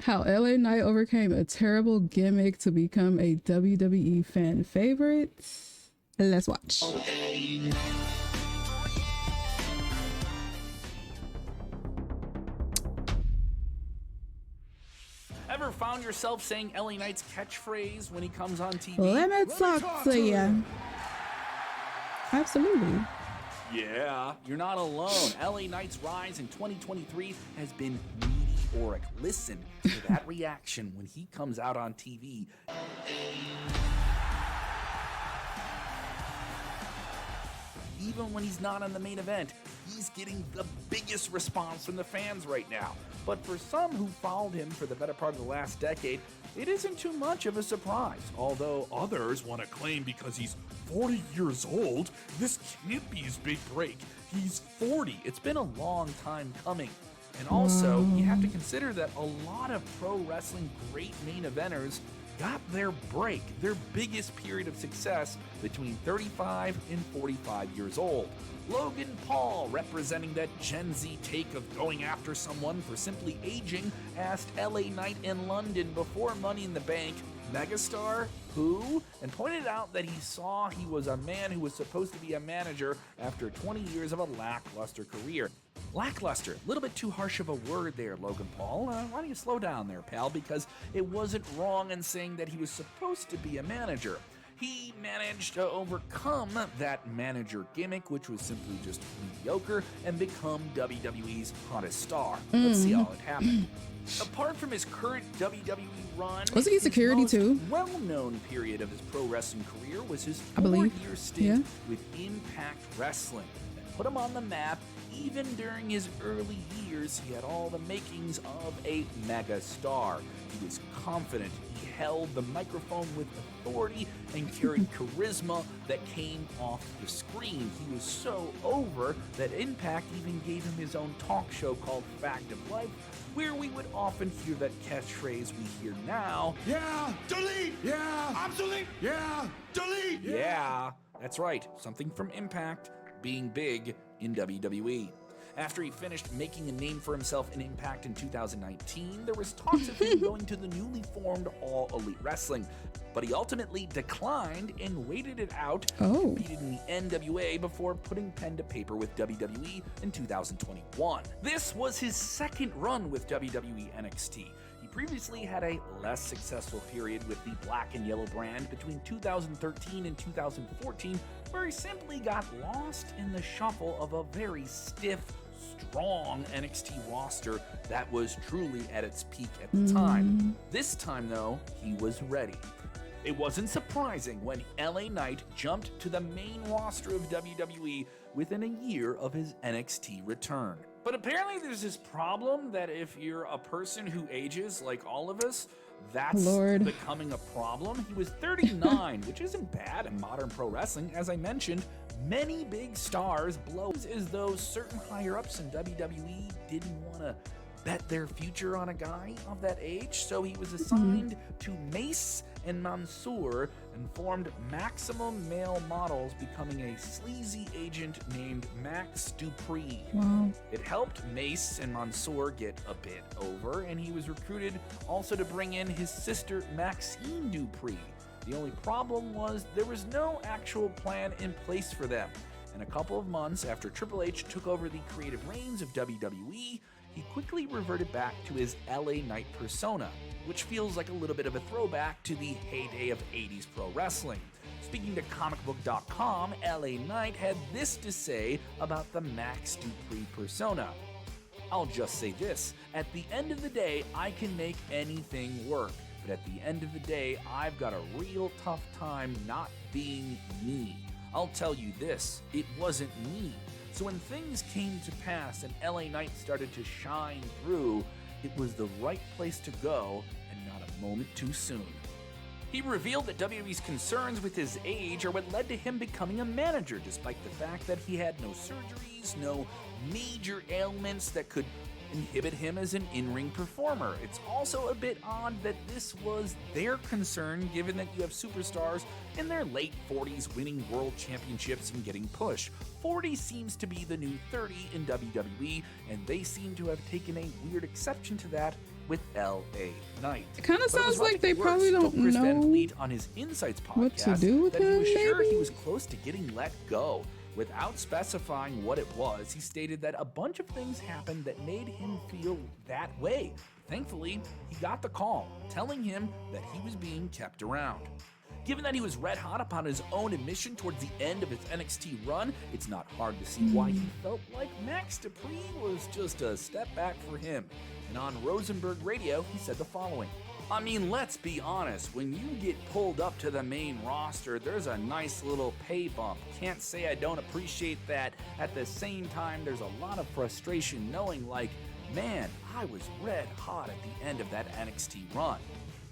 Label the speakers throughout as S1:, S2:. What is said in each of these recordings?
S1: How LA Knight overcame a terrible gimmick to become a WWE fan favorite. Let's watch.
S2: Ever found yourself saying LA Knight's catchphrase when he comes on TV?
S1: Let me talk to you. Absolutely.
S2: Yeah, you're not alone. LA Knight's rise in 2023 has been meteoric. Listen to that reaction when he comes out on TV. Even when he's not on the main event, he's getting the biggest response from the fans right now. But for some who followed him for the better part of the last decade, it isn't too much of a surprise. Although others want to claim because he's 40 years old, this can't be his big break. He's 40. It's been a long time coming. And also, you have to consider that a lot of pro wrestling great main eventers got their break, their biggest period of success between 35 and 45 years old. Logan Paul, representing that Gen Z take of going after someone for simply aging, asked LA Knight in London before Money in the Bank, megastar, who? And pointed out that he saw he was a man who was supposed to be a manager after 20 years of a lackluster career. Lackluster, a little bit too harsh of a word there, Logan Paul. Why don't you slow down there, pal? Because it wasn't wrong in saying that he was supposed to be a manager. He managed to overcome that manager gimmick, which was simply just mediocre, and become WWE's hottest star. Let's see how it happened. Apart from his current WWE run,
S1: wasn't he security too?
S2: Well-known period of his pro wrestling career was his 4-year stint with Impact Wrestling. That put him on the map. Even during his early years, he had all the makings of a mega star. He was confident. He held the microphone with authority and carried charisma that came off the screen. He was so over that Impact even gave him his own talk show called Fact of Life, where we would often hear that catchphrase we hear now.
S3: Yeah, delete! Yeah, obsolete! Yeah, delete!
S2: Yeah, that's right. Something from Impact being big in WWE. After he finished making a name for himself in Impact in 2019, there was talks of him going to the newly formed All Elite Wrestling, but he ultimately declined and waited it out, competed in the NWA before putting pen to paper with WWE in 2021. This was his second run with WWE NXT. He previously had a less successful period with the Black and Yellow brand between 2013 and 2014, where he simply got lost in the shuffle of a very stiff, strong NXT roster that was truly at its peak at the time. This time, though, he was ready. It wasn't surprising when LA Knight jumped to the main roster of WWE within a year of his NXT return. But apparently there's this problem that if you're a person who ages like all of us, that's becoming a problem. He was 39, which isn't bad in modern pro wrestling. As I mentioned, many big stars blow as though certain higher-ups in WWE didn't want to bet their future on a guy of that age, so he was assigned to Mace and Mansoor and formed Maximum Male Models, becoming a sleazy agent named Max Dupree. It helped Mace and Mansoor get a bit over, and he was recruited also to bring in his sister Maxine Dupree. The only problem was there was no actual plan in place for them. And a couple of months after Triple H took over the creative reins of WWE, he quickly reverted back to his LA Knight persona, which feels like a little bit of a throwback to the heyday of 80s pro wrestling. Speaking to comicbook.com, LA Knight had this to say about the Max Dupree persona. I'll just say this, at the end of the day, I can make anything work. But at the end of the day, I've got a real tough time not being me. I'll tell you this, it wasn't me. So when things came to pass and LA Knight started to shine through, it was the right place to go and not a moment too soon. He revealed that WWE's concerns with his age are what led to him becoming a manager, despite the fact that he had no surgeries, no major ailments that could inhibit him as an in-ring performer. It's also a bit odd that this was their concern, given that you have superstars in their late 40s winning world championships and getting pushed. 40 seems to be the new 30 in WWE, and they seem to have taken a weird exception to that with LA Knight.
S1: It kind of
S2: But it was
S1: sounds like they
S2: much
S1: probably
S2: worse.
S1: don't
S2: Chris Van
S1: know
S2: Vliet on his Insights podcast
S1: what to do with
S2: that he
S1: him,
S2: was sure he
S1: maybe?
S2: was close to getting let go. Without specifying what it was, he stated that a bunch of things happened that made him feel that way. Thankfully, he got the call telling him that he was being kept around. Given that he was red hot upon his own admission towards the end of his NXT run, it's not hard to see why he felt like Max Dupree was just a step back for him. And on Rosenberg Radio, he said the following. I mean, let's be honest, when you get pulled up to the main roster, there's a nice little pay bump. Can't say I don't appreciate that. At the same time, there's a lot of frustration knowing like, man, I was red hot at the end of that NXT run.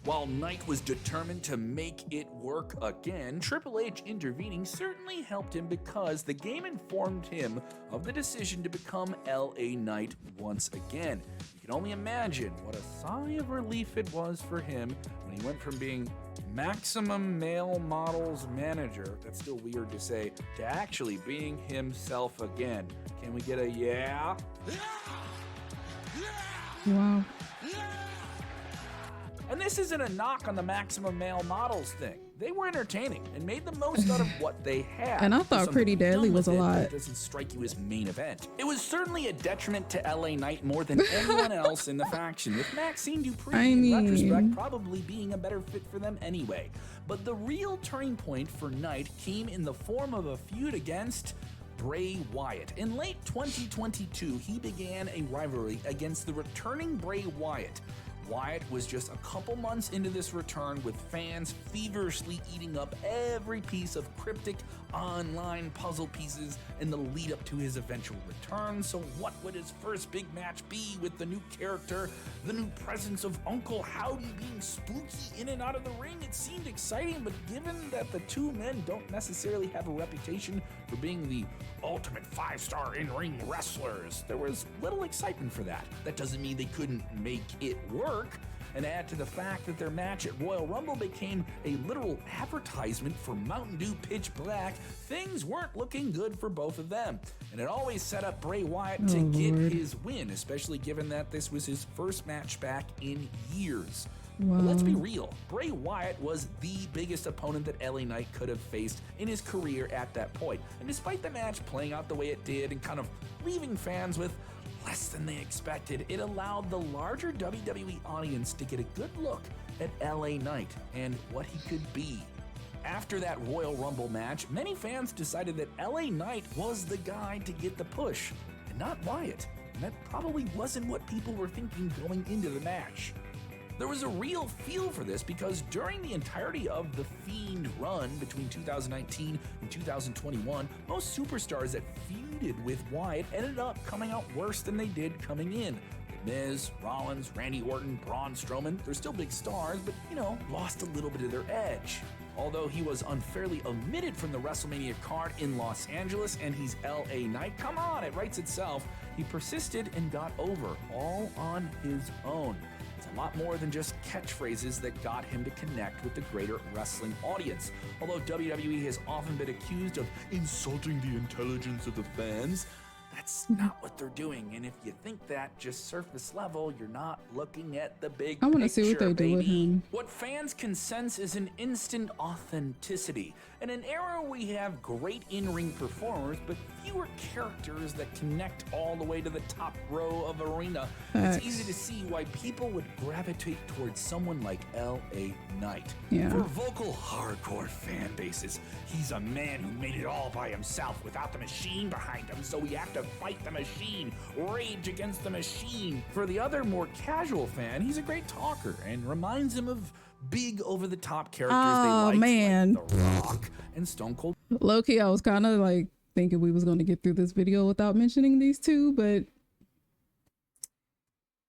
S2: While Knight was determined to make it work again, Triple H intervening certainly helped him because the game informed him of the decision to become LA Knight once again. You can only imagine what a sigh of relief it was for him when he went from being Maximum Male Models manager, that's still weird to say, to actually being himself again. Can we get a yeah?
S1: Wow.
S2: And this isn't a knock on the Maximum Male Models thing. They were entertaining and made the most out of what they had.
S1: And I thought
S2: Something
S1: Pretty Deadly
S2: done
S1: was a
S2: with it
S1: lot.
S2: that doesn't strike you as main event. It was certainly a detriment to LA Knight more than anyone else in the faction, with Maxine Dupree in retrospect probably being a better fit for them anyway. But the real turning point for Knight came in the form of a feud against Bray Wyatt. In late 2022, he began a rivalry against the returning Bray Wyatt. Wyatt was just a couple months into this return, with fans feverishly eating up every piece of cryptic online puzzle pieces in the lead up to his eventual return. So what would his first big match be with the new character, the new presence of Uncle Howdy being spooky in and out of the ring? It seemed exciting, but given that the two men don't necessarily have a reputation for being the ultimate 5-star in-ring wrestlers, there was little excitement for that. That doesn't mean they couldn't make it work. And add to the fact that their match at Royal Rumble became a literal advertisement for Mountain Dew Pitch Black, things weren't looking good for both of them. And it always set up Bray Wyatt to get his win, especially given that this was his first match back in years. But let's be real, Bray Wyatt was the biggest opponent that LA Knight could have faced in his career at that point. And despite the match playing out the way it did and kind of leaving fans with less than they expected, it allowed the larger WWE audience to get a good look at LA Knight and what he could be. After that Royal Rumble match, many fans decided that LA Knight was the guy to get the push, and not Wyatt. And that probably wasn't what people were thinking going into the match. There was a real feel for this because during the entirety of the Fiend run between 2019 and 2021, most superstars that feuded with Wyatt ended up coming out worse than they did coming in. The Miz, Rollins, Randy Orton, Braun Strowman, they're still big stars, but, lost a little bit of their edge. Although he was unfairly omitted from the WrestleMania card in Los Angeles and he's LA Knight, come on, it writes itself, he persisted and got over, all on his own. It's a lot more than just catchphrases that got him to connect with the greater wrestling audience. Although WWE has often been accused of insulting the intelligence of the fans, that's not what they're doing. And if you think that just surface level, you're not looking at the big picture,
S1: I want to see what they do with him.
S2: What fans can sense is an instant authenticity. In an era where we have great in-ring performers, but fewer characters that connect all the way to the top row of arena, it's easy to see why people would gravitate towards someone like L.A. Knight.
S1: Yeah.
S2: For vocal hardcore fan bases, he's a man who made it all by himself without the machine behind him, so we have to fight the machine, rage against the machine. For the other more casual fan, he's a great talker and reminds him of big over-the-top characters they like The Rock and Stone Cold.
S1: Low-key, I was kind of like thinking we was going to get through this video without mentioning these two, but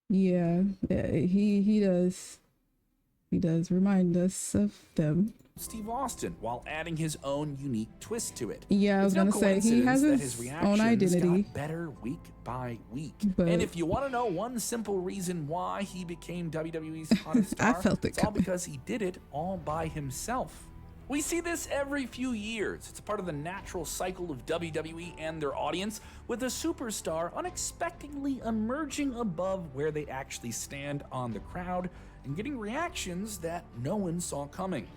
S1: yeah, he does remind us of them.
S2: Steve Austin, while adding his own unique twist to it.
S1: Yeah, I was gonna say he has his own identity.
S2: Got better week by week.
S1: But
S2: and if you want to know one simple reason why he became WWE's hottest star,
S1: I felt it
S2: it's all because he did it all by himself. We see this every few years. It's a part of the natural cycle of WWE and their audience, with a superstar unexpectedly emerging above where they actually stand on the crowd and getting reactions that no one saw coming.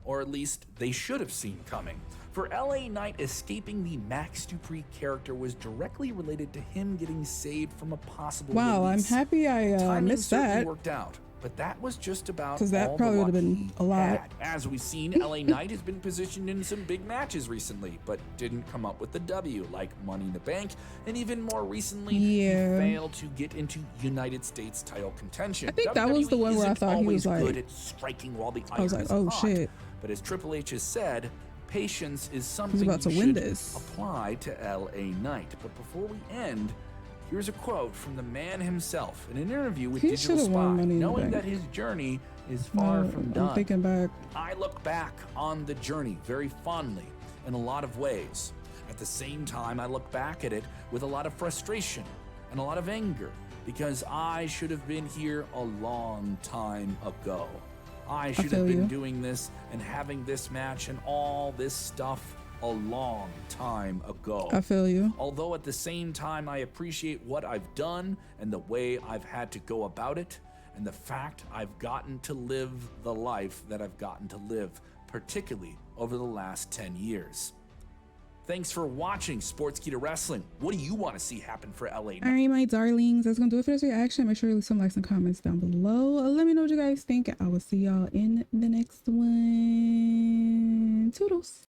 S2: Or at least they should have seen coming. For LA Knight, escaping the Max Dupree character was directly related to him getting saved from a possible
S1: Wow,
S2: release.
S1: I'm happy I
S2: Timing
S1: missed
S2: certainly
S1: that.
S2: worked out, but that was just about
S1: Because that
S2: all
S1: probably
S2: the
S1: would have
S2: luck
S1: been
S2: he
S1: a lot.
S2: had. As we've seen, LA Knight has been positioned in some big matches recently, but didn't come up with the W, like Money in the Bank, and even more recently, he failed to get into United States title contention.
S1: I think that was the one where I
S2: isn't
S1: thought he was
S2: always
S1: like,
S2: good at striking while the
S1: I was
S2: iron
S1: like,
S2: is
S1: oh
S2: hot.
S1: shit.
S2: But as Triple H has said, patience is something
S1: about to
S2: you
S1: win
S2: should
S1: this.
S2: apply to LA Knight. But before we end, here's a quote from the man himself in an interview with
S1: He
S2: Digital
S1: should've won
S2: Spy,
S1: Money in the
S2: knowing
S1: Bank.
S2: that his journey is far from
S1: I'm
S2: done.
S1: thinking back.
S2: I look back on the journey very fondly in a lot of ways. At the same time, I look back at it with a lot of frustration and a lot of anger, because I should have been here a long time ago. I should have
S1: feel
S2: been
S1: you.
S2: doing this and having this match and all this stuff a long time ago.
S1: I feel you.
S2: Although at the same time, I appreciate what I've done and the way I've had to go about it, and the fact I've gotten to live the life that I've gotten to live, particularly over the last 10 years. Thanks for watching Sportskeeda Wrestling. What do you want to see happen for LA Knight?
S1: All right, my darlings, that's gonna do it for this reaction. Make sure you leave some likes and comments down below. Let me know what you guys think. I will see y'all in the next one. Toodles.